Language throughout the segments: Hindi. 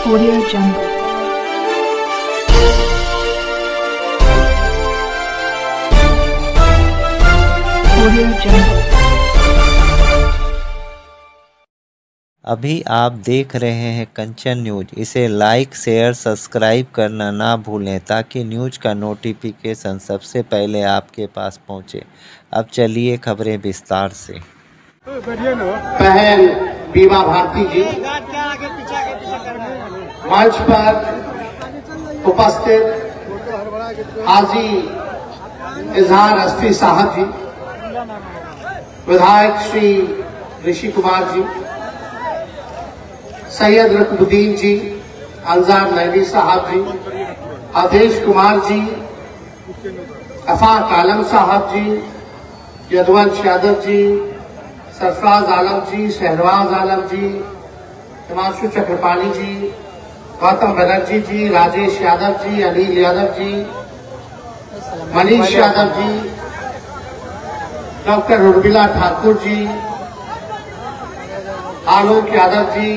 Audio Jungle. Audio Jungle. अभी आप देख रहे हैं कंचन न्यूज। इसे लाइक शेयर सब्सक्राइब करना ना भूलें ताकि न्यूज का नोटिफिकेशन सबसे पहले आपके पास पहुंचे। अब चलिए खबरें विस्तार से। बहन बीमा भारती जी, मंच पर उपस्थित हाजी इजहार अस्फी साहब जी, विधायक श्री ऋषि कुमार जी, सैयद रकबुद्दीन जी, अंजार नैनी साहब जी, अवधेश कुमार जी, अफाक आलम साहब जी, यदुवंश यादव जी, सरफराज आलम जी, शहनवाज आलम जी, हिमांशु चक्रपाणी जी, गौतम बनर्जी जी, राजेश यादव जी, अनिल यादव जी, मनीष यादव जी, डॉक्टर उर्मिला ठाकुर जी, आलोक यादव जी,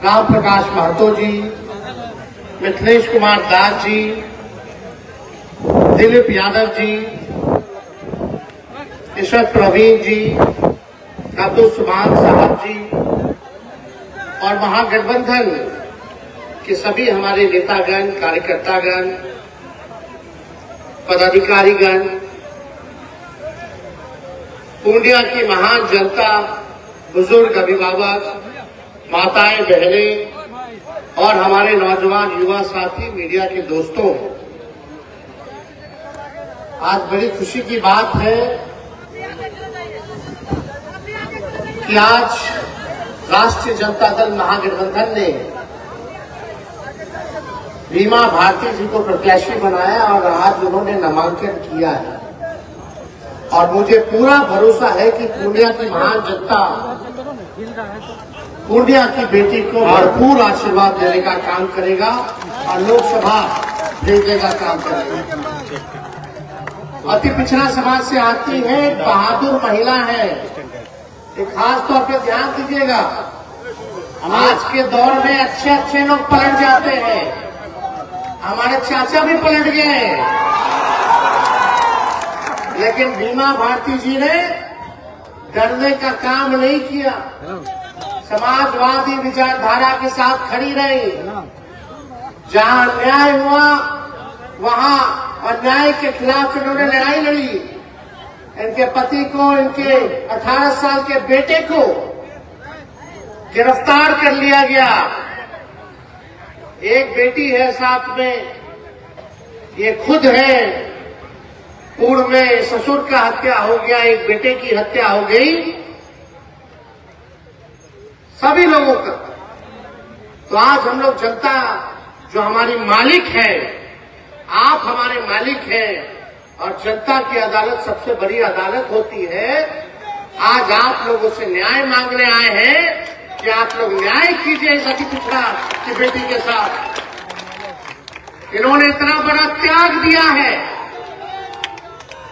राम प्रकाश महतो जी, मिथिलेश कुमार दास जी, दिलीप यादव जी, ईश्वर प्रवीण जी, अब्दुल सुभान साहब जी और महागठबंधन के सभी हमारे नेतागण, कार्यकर्तागण, पदाधिकारीगण, पूर्णिया की महान जनता, बुजुर्ग, अभिभावक, माताएं, बहनें और हमारे नौजवान युवा साथी, मीडिया के दोस्तों, आज बड़ी खुशी की बात है कि आज राष्ट्रीय जनता दल महागठबंधन ने बीमा भारती जी को प्रत्याशी बनाया और आज उन्होंने नामांकन किया है। और मुझे पूरा भरोसा है कि पूर्णिया की महान जनता पूर्णिया की बेटी को भरपूर आशीर्वाद देने का काम करेगा और लोकसभा भेजने का काम करेगा। अति पिछड़ा समाज से आती है, बहादुर महिला है। एक खास तौर पर ध्यान दीजिएगा, आज के दौर में अच्छे अच्छे लोग पलट जाते हैं। हमारे चाचा भी पलट गए, लेकिन बीमा भारती जी ने डरने का काम नहीं किया। समाजवादी विचारधारा के साथ खड़ी रही। जहां अन्याय हुआ वहां अन्याय के खिलाफ इन्होंने लड़ाई लड़ी। इनके पति को, इनके 18 साल के बेटे को गिरफ्तार कर लिया गया। एक बेटी है साथ में, ये खुद है। पूर्व में ससुर का हत्या हो गया, एक बेटे की हत्या हो गई, सभी लोगों का। तो आज हम लोग जनता जो हमारी मालिक है, आप हमारे मालिक हैं और जनता की अदालत सबसे बड़ी अदालत होती है। आज आप लोगों से न्याय मांगने आए हैं कि आप लोग न्याय कीजिए इस अति पिछड़ा की बेटी के साथ। इन्होंने इतना बड़ा त्याग दिया है,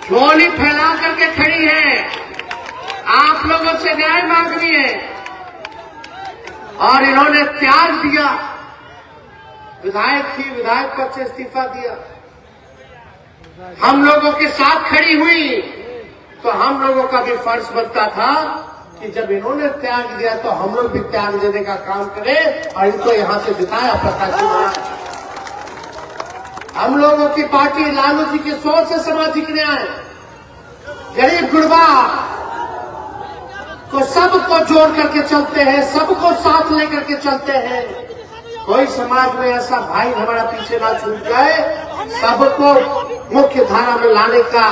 झोली फैला करके खड़ी है, आप लोगों से न्याय मांग रही है और इन्होंने त्याग दिया। विधायक थी, विधायक पद से इस्तीफा दिया, हम लोगों के साथ खड़ी हुई। तो हम लोगों का भी फर्ज बनता था कि जब इन्होंने त्याग दिया तो हम लोग भी त्याग देने का काम करें और इनको यहां से जिताया प्रत्याशी बनाया। हम लोगों की पार्टी लालू जी की सोच से सामाजिक न्याय, गरीब गुरबा को सबको जोड़ करके चलते हैं, सबको साथ लेकर के चलते हैं। कोई समाज में ऐसा भाई हमारा पीछे ना छूट जाए, सबको मुख्य धारा में लाने का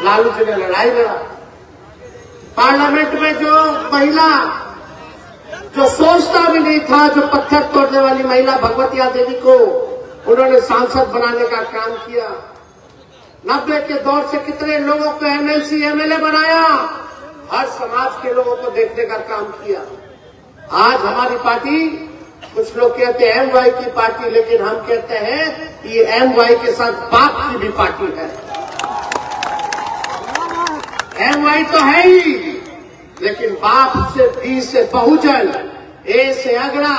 लालू जी ने लड़ाई लड़ा। पार्लियामेंट में जो महिला जो सोचता भी नहीं था, जो पत्थर तोड़ने वाली महिला भगवतिया देवी को उन्होंने सांसद बनाने का काम किया। 90 के दौर से कितने लोगों को एमएलसी एमएलए बनाया, हर समाज के लोगों को देखने का काम किया। आज हमारी पार्टी, कुछ लोग कहते हैं एमवाई की पार्टी, लेकिन हम कहते हैं ये एमवाई के साथ बाप की भी पार्टी है। एमवाई तो है ही, लेकिन बाप से, बी से बहुजन, ए से अगड़ा,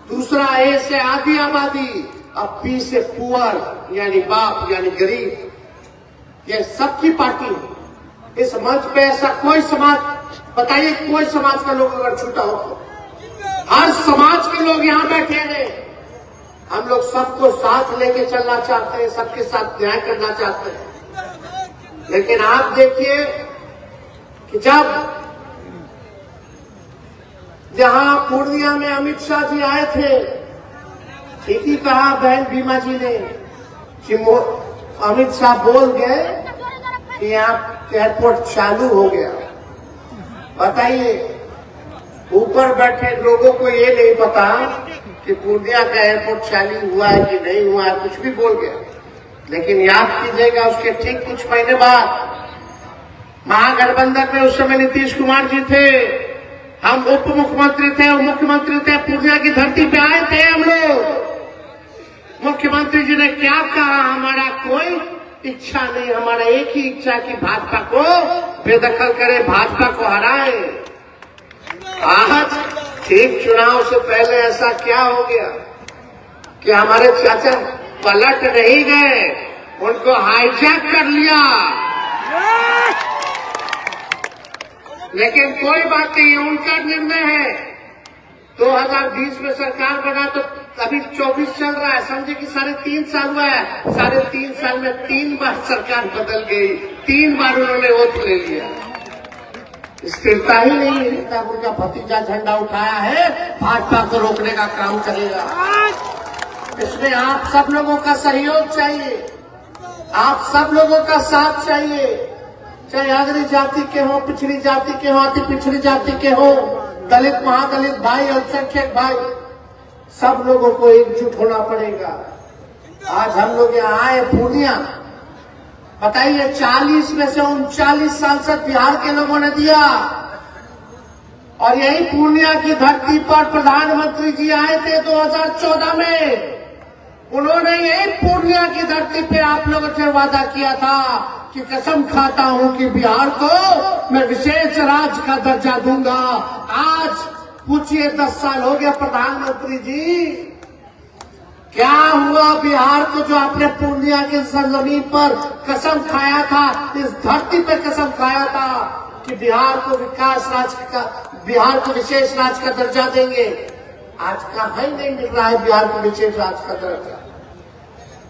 दूसरा ए से आधी आबादी, अब पी से पुअर यानी बाप यानी गरीब, ये सबकी पार्टी है। इस मंच पे ऐसा कोई समाज, बताइए कोई समाज का लोग अगर छूटा हो तो, हर समाज के लोग यहाँ बैठे हैं। हम लोग सबको साथ लेके चलना चाहते हैं, सबके साथ न्याय करना चाहते हैं। लेकिन आप देखिए कि जब जहां पूर्णिया में अमित शाह जी आए थे, ठीक ही कहा बहन बीमा जी ने कि अमित शाह बोल गए कि यहाँ एयरपोर्ट चालू हो गया। बताइए ऊपर बैठे लोगों को ये नहीं पता कि पूर्णिया का एयरपोर्ट चालू हुआ है कि नहीं हुआ है, कुछ भी बोल गया। लेकिन याद कीजिएगा उसके ठीक कुछ महीने बाद महागठबंधन में उस समय नीतीश कुमार जी थे, हम उप मुख्यमंत्री थे और मुख्यमंत्री थे, पूर्णिया की धरती पे आए थे हम लोग। मुख्यमंत्री जी ने क्या कहा, हमारा कोई इच्छा नहीं, हमारा एक ही इच्छा कि भाजपा को बेदखल करे, भाजपा को हराए। आज ठीक चुनाव से पहले ऐसा क्या हो गया कि हमारे चाचा पलट नहीं गए, उनको हाईजैक कर लिया। लेकिन कोई बात नहीं, उनका निर्णय है। 2020 में सरकार बना तो अभी 24 चल रहा है, समझे कि 3.5 साल हुआ है। 3.5 साल में 3 बार सरकार बदल गई, 3 बार उन्होंने वोट ले लिया। स्थिरता ही नहीं है। तब उनका भतीजा झंडा उठाया है, भाजपा को रोकने का काम करेगा। इसमें आप सब लोगों का सहयोग चाहिए, आप सब लोगों का साथ चाहिए, चाहे अग्र जाति के हो, पिछड़ी जाति के हो, अति पिछड़ी जाति के हो, दलित महादलित भाई, अल्पसंख्यक भाई, सब लोगों को एकजुट होना पड़ेगा। आज हम लोग यहाँ आए पूर्णिया, बताइए 40 में से 39 सांसद बिहार के लोगों ने दिया, और यही पूर्णिया की धरती पर प्रधानमंत्री जी आए थे 2014 में। उन्होंने यही पूर्णिया की धरती पे आप लोगों से वादा किया था कि कसम खाता हूं कि बिहार को मैं विशेष राज्य का दर्जा दूंगा। आज पूछिए 10 साल हो गया प्रधानमंत्री जी, क्या हुआ बिहार को जो आपने पूर्णिया के सरजमीन पर कसम खाया था, इस धरती पे कसम खाया था कि बिहार को विकास राज्य का, बिहार को विशेष राज्य का दर्जा देंगे। आज कहाँ ही नहीं मिल रहा है बिहार को विशेष राज्य का दर्जा।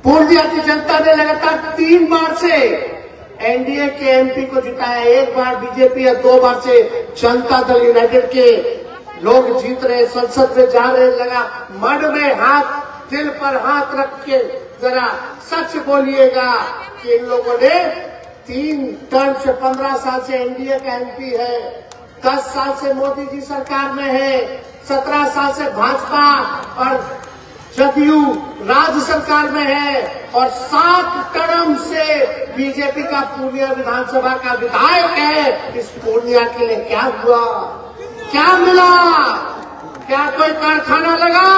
पूर्णिया की जनता ने लगातार 3 बार से एनडीए के एमपी को जिताया, 1 बार बीजेपी और 2 बार से जनता दल यूनाइटेड के लोग जीत रहे, संसद में जा रहे। लगा मड में हाथ, दिल पर हाथ रख के जरा सच बोलिएगा कि इन लोगों ने 3 टर्म से 15 साल से एनडीए का एमपी है, 10 साल से मोदी जी सरकार में है, 17 साल से भाजपा और जदयू राज्य सरकार में है, और 7 टर्म से बीजेपी का पूर्णिया विधानसभा का विधायक है। इस पूर्णिया के लिए क्या हुआ, क्या मिला, क्या कोई कारखाना लगा?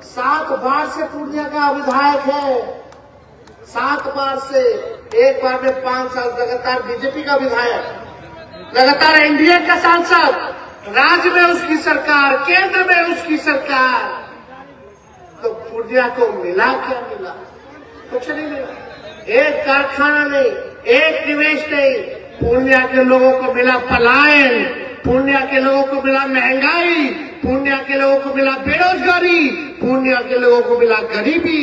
7 बार से पूर्णिया का विधायक है, 7 बार से, 1 बार में 5 साल लगातार बीजेपी का विधायक, लगातार एनडीए का सांसद, राज्य में उसकी सरकार, केंद्र में उसकी सरकार। तो पूर्णिया को मिला क्या? मिला कुछ नहीं मिला, एक कारखाना नहीं, एक निवेश नहीं। पूर्णिया के लोगों को मिला पलायन, पूर्णिया के लोगों को मिला महंगाई, पूर्णिया के लोगों को मिला बेरोजगारी, पूर्णिया के लोगों को मिला गरीबी।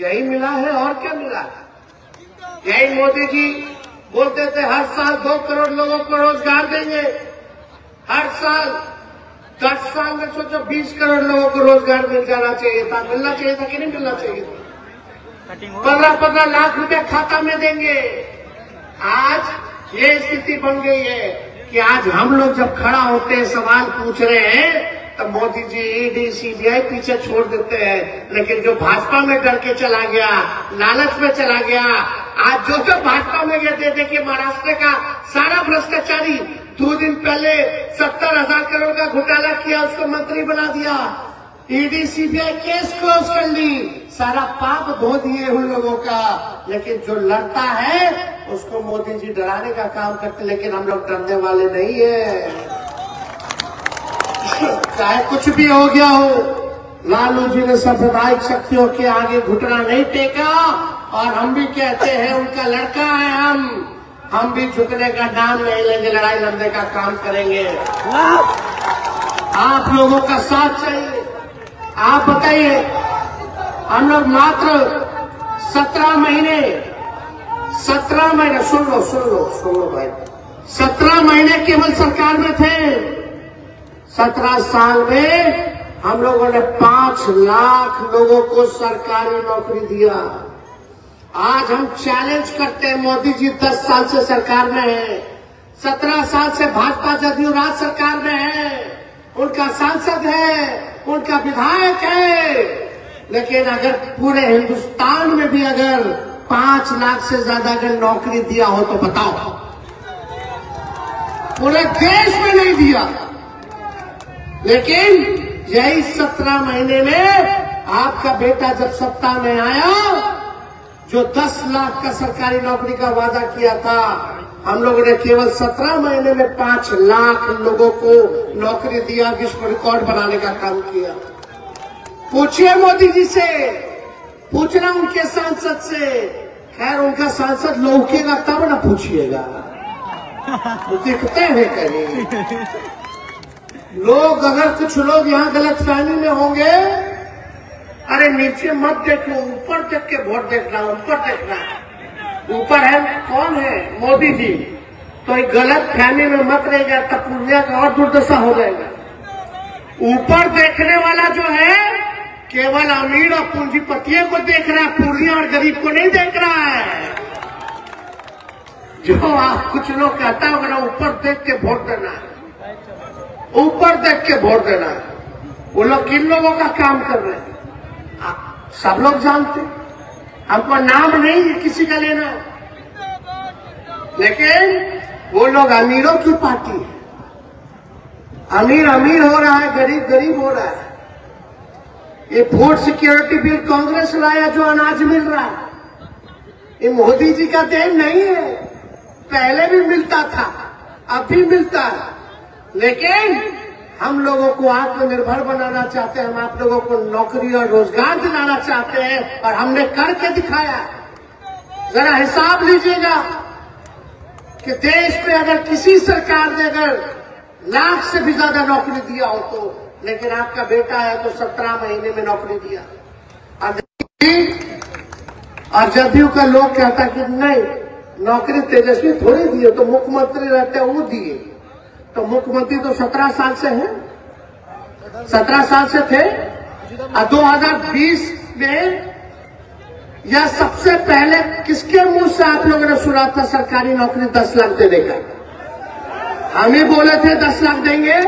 यही मिला है, और क्या मिला? यही मोदी जी बोलते थे हर साल 2 करोड़ लोगों को रोजगार देंगे, हर साल। 10 साल में सोचो 20 करोड़ लोगों को रोजगार मिल जाना चाहिए था। मिलना चाहिए था कि नहीं मिलना चाहिए था? 15-15 लाख रुपए खाता में देंगे। आज ये स्थिति बन गई है कि आज हम लोग जब खड़ा होते हैं, सवाल पूछ रहे हैं, तब मोदी जी ईडी सीबीआई पीछे छोड़ देते हैं। लेकिन जो भाजपा में डर के चला गया, लालच में चला गया, आज जो भाजपा में गए थे, देखिए महाराष्ट्र का सारा भ्रष्टाचारी 2 दिन पहले 70,000 करोड़ का घोटाला किया, उसको मंत्री बना दिया। ईडी सीबीआई केस क्लोज कर ली, सारा पाप धो दिए उन लोगों का। लेकिन जो लड़ता है उसको मोदी जी डराने का काम करते, लेकिन हम लोग डरने वाले नहीं है। चाहे कुछ भी हो गया हो, लालू जी ने सांप्रदायिक शक्तियों के आगे घुटना नहीं टेका और हम भी कहते हैं उनका लड़का है हम भी झुकने का नाम नहीं लेंगे, लड़ाई लड़ने का काम करेंगे। आप लोगों का साथ चाहिए। आप बताइए, हम लोग मात्र 17 महीने सुन लो भाई, 17 महीने केवल सरकार में थे। 17 साल में हम लोगों ने 5 लाख लोगों को सरकारी नौकरी दिया। आज हम चैलेंज करते हैं, मोदी जी 10 साल से सरकार में है, 17 साल से भाजपा जदयू राज्य सरकार में है, उनका सांसद है, उनका विधायक है, लेकिन अगर पूरे हिंदुस्तान में भी अगर 5 लाख से ज्यादा अगर नौकरी दिया हो तो बताओ, पूरे देश में नहीं दिया। लेकिन यही 17 महीने में आपका बेटा जब सत्ता में आया, जो 10 लाख का सरकारी नौकरी का वादा किया था, हम लोगों ने केवल 17 महीने में 5 लाख लोगों को नौकरी दिया, विश्व रिकॉर्ड बनाने का काम किया। पूछिए मोदी जी से, पूछना उनके सांसद से। खैर उनका सांसद लौकेगा तब ना पूछिएगा, तो दिखते हैं कहीं लोग। अगर कुछ लोग यहाँ गलतफहमी में होंगे, अरे नीचे मत देखो, ऊपर देख के वोट देखना, ऊपर देखना। ऊपर है कौन है? मोदी जी। तो एक गलत फहमी में मत रहेगा, तब पूर्णिया का और दुर्दशा हो जाएगा। ऊपर देखने वाला जो है केवल अमीर और पूंजीपतियों को देख रहा है, पूर्णिया और गरीब को नहीं देख रहा है। जो आप कुछ लोग कहता है ना, ऊपर देख के वोट देना, ऊपर देख के वोट देना, वो लोग किन लोगों का काम कर रहे हैं सब लोग जानते। हमको नाम नहीं है किसी का लेना, लेकिन वो लोग अमीरों की पार्टी है। अमीर अमीर हो रहा है, गरीब गरीब हो रहा है। ये फूड सिक्योरिटी बिल कांग्रेस लाया, जो अनाज मिल रहा है, ये मोदी जी का देन नहीं है। पहले भी मिलता था, अब भी मिलता है, लेकिन हम लोगों को आत्मनिर्भर बनाना चाहते हैं, हम आप लोगों को नौकरी और रोजगार दिलाना चाहते हैं, और हमने करके दिखाया। जरा हिसाब लीजिएगा कि देश में अगर किसी सरकार ने अगर लाख से भी ज्यादा नौकरी दिया हो तो, लेकिन आपका बेटा है तो 17 महीने में नौकरी दिया। और जदयू का लोग कहता कि नहीं, नौकरी तेजस्वी थोड़ी दिए, तो मुख्यमंत्री रहते हैं वो दिए। तो मुख्यमंत्री तो 17 साल से हैं, 17 साल से थे। और 2020 में या सबसे पहले किसके मुंह से आप लोगों ने सुना था सरकारी नौकरी 10 लाख देने का? हम ही बोले थे 10 लाख देंगे।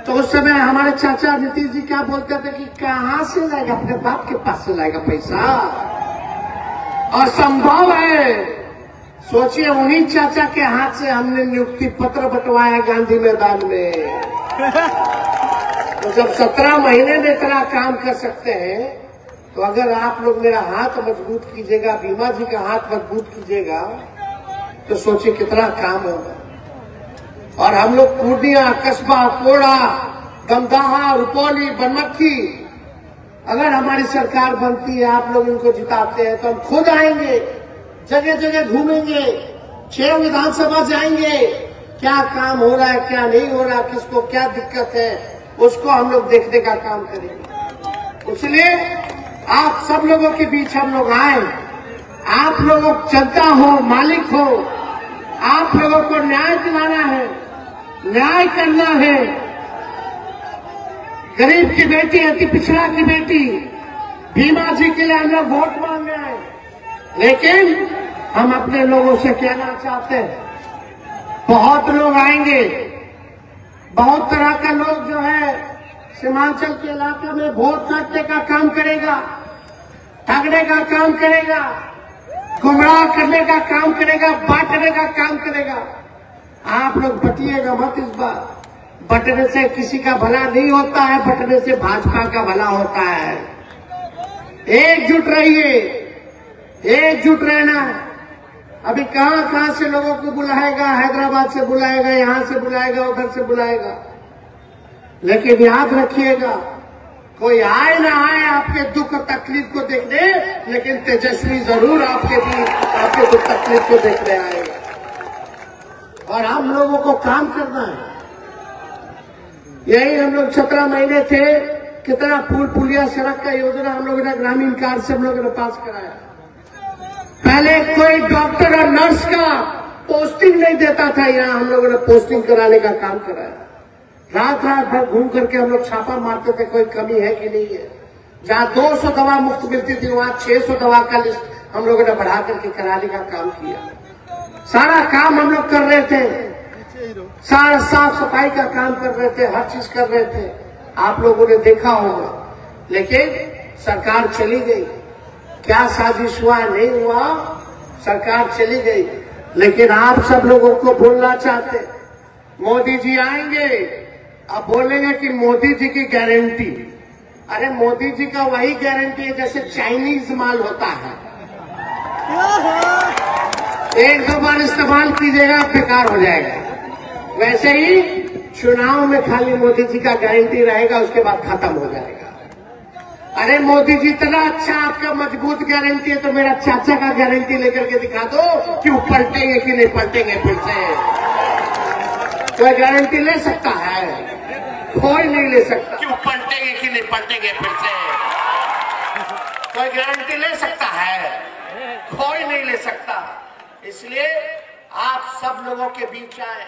तो उस समय हमारे चाचा नीतीश जी क्या बोलते थे कि कहां से लाएगा, अपने बाप के पास से लाएगा पैसा, और संभव है। सोचिए, उन्हीं चाचा के हाथ से हमने नियुक्ति पत्र बंटवाया गांधी मैदान में। तो जब 17 महीने में इतना काम कर सकते हैं, तो अगर आप लोग मेरा हाथ मजबूत कीजिएगा, भीमा जी का हाथ मजबूत कीजिएगा, तो सोचिए कितना काम होगा। और हम लोग पूर्णिया, कस्बा, कोड़ा, गमदाहा, रुपौली, बनमक्खी, अगर हमारी सरकार बनती है, आप लोग इनको जिताते हैं, तो हम खुद आएंगे, जगह जगह घूमेंगे, 6 विधानसभा जाएंगे, क्या काम हो रहा है, क्या नहीं हो रहा, किसको क्या दिक्कत है, उसको हम लोग देखने का काम करेंगे। इसलिए आप सब लोगों के बीच हम लोग आए। आप लोगों जनता हो, मालिक हो, आप लोगों को न्याय दिलाना है, न्याय करना है। गरीब की बेटी, अति पिछड़ा की बेटी, भीमा जी के लिए हम लोग वोट मांग रहे हैं। लेकिन हम अपने लोगों से कहना चाहते हैं, बहुत लोग आएंगे, बहुत तरह का लोग जो है सीमांचल के इलाके में वोट काटने का काम करेगा, ठगने का काम करेगा, गुमराह करने का काम करेगा, बांटने का काम करेगा। आप लोग बटिएगा मत इस बार। बटने से किसी का भला नहीं होता है, बटने से भाजपा का भला होता है। एकजुट रहिए, एकजुट रहना। अभी कहां कहां से लोगों को बुलाएगा, हैदराबाद से बुलाएगा, यहां से बुलाएगा, उधर से बुलाएगा, लेकिन याद रखिएगा, कोई आए ना आए आपके दुख और तकलीफ को देखने, लेकिन तेजस्वी जरूर आपके दुख तकलीफ को देखने आएगा। और हम लोगों को काम करना है। यही हम लोग 17 महीने थे, कितना पुल पुलिया सड़क का योजना हम लोगों ने ग्रामीण कार्ड से हम लोगों ने पास कराया। पहले कोई डॉक्टर और नर्स का पोस्टिंग नहीं देता था, यहाँ हम लोगों ने पोस्टिंग कराने का काम कराया। रात रात भर घूम करके हम लोग छापा मारते थे, कोई कमी है कि नहीं है। जहाँ 200 दवा मुफ्त मिलती थी, वहाँ 600 दवा का लिस्ट हम लोगों ने बढ़ा करके कराने का काम किया। सारा काम हम लोग कर रहे थे, सारा साफ सफाई का काम कर रहे थे, हर चीज कर रहे थे। आप लोगों ने देखा होगा, लेकिन सरकार चली गई। क्या साजिश हुआ नहीं हुआ, सरकार चली गई। लेकिन आप सब लोगों को बोलना चाहते, मोदी जी आएंगे, अब बोलेंगे कि मोदी जी की गारंटी। अरे मोदी जी का वही गारंटी है जैसे चाइनीज माल होता है, एक दो बार इस्तेमाल कीजिएगा बेकार हो जाएगा। वैसे ही चुनाव में खाली मोदी जी का गारंटी रहेगा, उसके बाद खत्म हो जाएगा। अरे मोदी जी इतना अच्छा आपका मजबूत गारंटी है, तो मेरा चाचा का गारंटी लेकर के दिखा दो कि वो पलटेंगे कि नहीं पलटेंगे फिर से। कोई गारंटी ले सकता है? कोई नहीं ले सकता कि वो पलटेंगे कि नहीं पलटेंगे फिर से। कोई गारंटी ले सकता है? कोई नहीं ले सकता। इसलिए आप सब लोगों के बीच आए।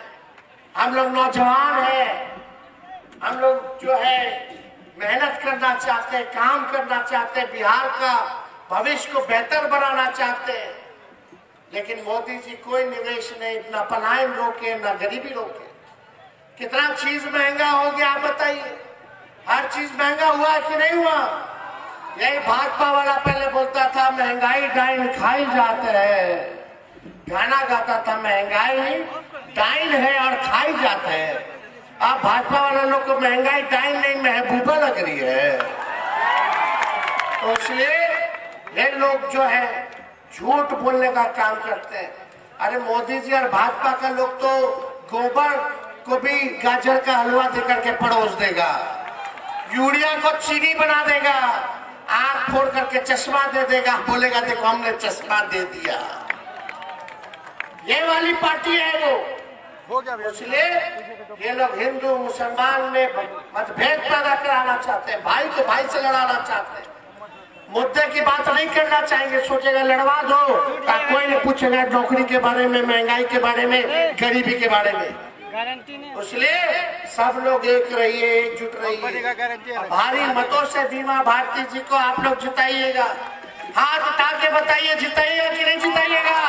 हम लोग नौजवान हैं, हम लोग जो है मेहनत करना चाहते हैं, काम करना चाहते हैं, बिहार का भविष्य को बेहतर बनाना चाहते हैं। लेकिन मोदी जी कोई निवेश नहीं, ना पलायन रोके, ना गरीबी रोके। कितना चीज महंगा हो गया आप बताइए, हर चीज महंगा हुआ है कि नहीं हुआ? यही भाजपा वाला पहले बोलता था महंगाई डाइन खाई जाते है, गाना गाता था महंगाई डाइन है और खाई जाते हैं। अब भाजपा वाला लोग को महंगाई डाइन नहीं महबूबा लग रही है। तो इसलिए ये लोग जो है झूठ बोलने का काम करते हैं। अरे मोदी जी और भाजपा का लोग तो गोबर को भी गाजर का हलवा देकर के परोस देगा, यूरिया को चीनी बना देगा, आंख फोड़ करके चश्मा दे देगा, बोलेगा देखो हमने चश्मा दे दिया। ये वाली पार्टी है वो। इसलिए ये लोग हिंदू मुसलमान में मतभेद पैदा कराना चाहते हैं, भाई को भाई से लड़ाना चाहते हैं। मुद्दे की बात नहीं करना चाहेंगे, सोचेगा लड़वा दो, कोई नहीं पूछेगा नौकरी के बारे में, महंगाई के बारे में, गरीबी के बारे में। इसलिए सब लोग एक रहिए, एकजुट रहिए। भारी मतों से बीमा भारती जी को आप लोग जिताइएगा। हाथ उठा के बताइए जिताइएगा कि नहीं जिताइएगा?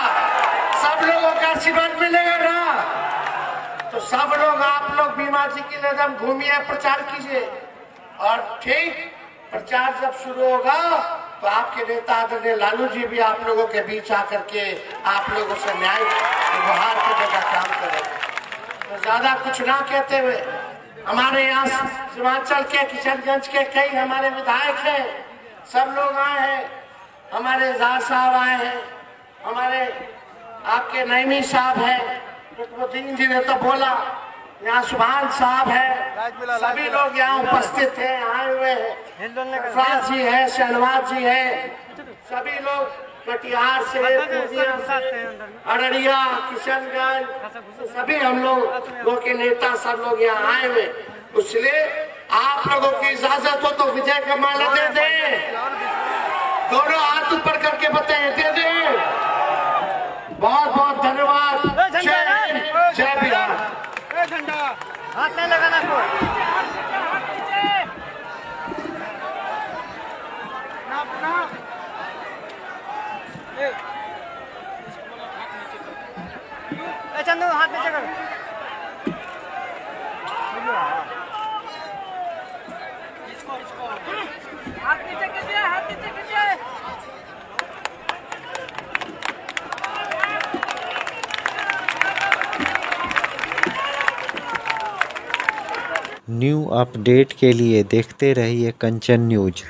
सब लोगों का आशीर्वाद मिलेगा ना? तो सब लोग आप लोग बीमा जी के लिए एकदम घूमिए, प्रचार कीजिए। और ठीक प्रचार जब शुरू होगा तो आपके नेता आदरणीय लालू जी भी आप लोगों के बीच आकर के आप लोगों से न्याय गुहार करने का काम करेंगे। तो ज्यादा कुछ ना कहते हुए, हमारे यहाँ सीमांचल के किशनगंज के कई हमारे विधायक हैं, सब लोग आए हैं, हमारे जार साहब आए हैं, हमारे आपके नईमी साहब हैं, रुकनुद्दीन जी ने तो बोला, यहाँ सुभान साहब है, सभी लोग यहाँ उपस्थित हैं, आए हुए हैं, फराज जी है, शहनवाज जी है, सभी लोग कटिहार से, अररिया, किशनगंज, सभी हम लोग के नेता सब लोग यहाँ आए हुए। इसलिए आप लोगों की इजाजत हो तो विजय का माला दे दें, दोनों हाथ ऊपर करके बताएं, दे दें। बहुत बहुत धन्यवाद। जय हिंद, जय बिहार। झंडा हाथ नहीं लगाना कोई। चंदू हाथ नीचे कर। हाथ नीचे कीजिए, हाथ नीचे कीजिए। न्यू अपडेट के लिए देखते रहिए कंचन न्यूज।